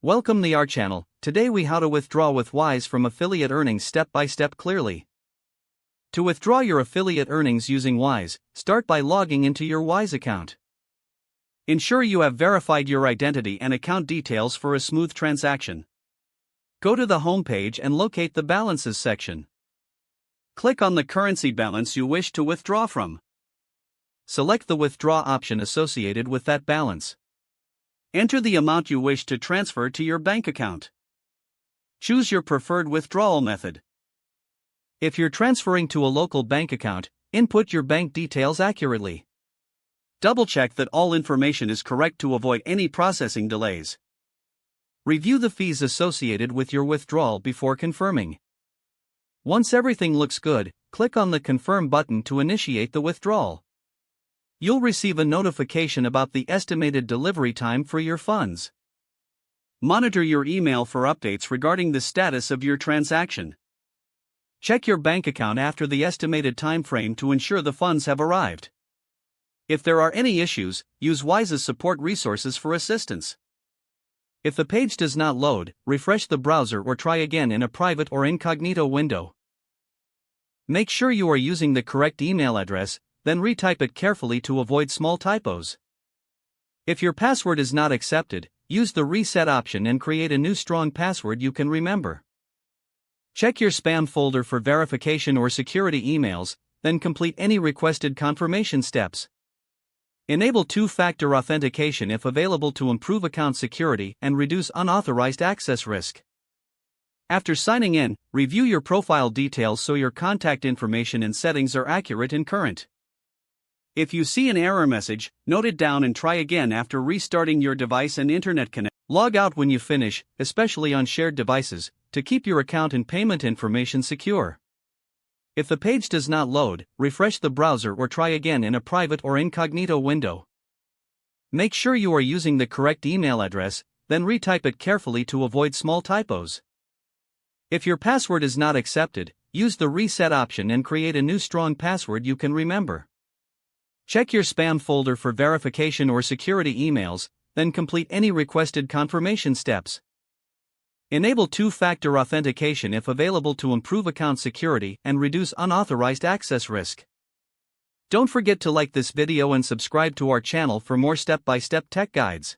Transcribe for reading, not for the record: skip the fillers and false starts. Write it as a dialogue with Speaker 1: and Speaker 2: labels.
Speaker 1: Welcome to our channel. Today we how to withdraw with Wise from affiliate earnings step by step clearly. To withdraw your affiliate earnings using Wise, start by logging into your Wise account. Ensure you have verified your identity and account details for a smooth transaction. Go to the home page and locate the Balances section. Click on the currency balance you wish to withdraw from. Select the withdraw option associated with that balance. Enter the amount you wish to transfer to your bank account. Choose your preferred withdrawal method. If you're transferring to a local bank account, input your bank details accurately. Double-check that all information is correct to avoid any processing delays. Review the fees associated with your withdrawal before confirming. Once everything looks good, click on the Confirm button to initiate the withdrawal. You'll receive a notification about the estimated delivery time for your funds. Monitor your email for updates regarding the status of your transaction. Check your bank account after the estimated time frame to ensure the funds have arrived. If there are any issues, use Wise's support resources for assistance. If the page does not load, refresh the browser or try again in a private or incognito window. Make sure you are using the correct email address, then retype it carefully to avoid small typos. If your password is not accepted, use the reset option and create a new strong password you can remember. Check your spam folder for verification or security emails, then complete any requested confirmation steps. Enable two-factor authentication if available to improve account security and reduce unauthorized access risk. After signing in, review your profile details so your contact information and settings are accurate and current. If you see an error message, note it down and try again after restarting your device and internet connection. Log out when you finish, especially on shared devices, to keep your account and payment information secure. If the page does not load, refresh the browser or try again in a private or incognito window. Make sure you are using the correct email address, then retype it carefully to avoid small typos. If your password is not accepted, use the reset option and create a new strong password you can remember. Check your spam folder for verification or security emails, then complete any requested confirmation steps. Enable two-factor authentication if available to improve account security and reduce unauthorized access risk. Don't forget to like this video and subscribe to our channel for more step-by-step tech guides.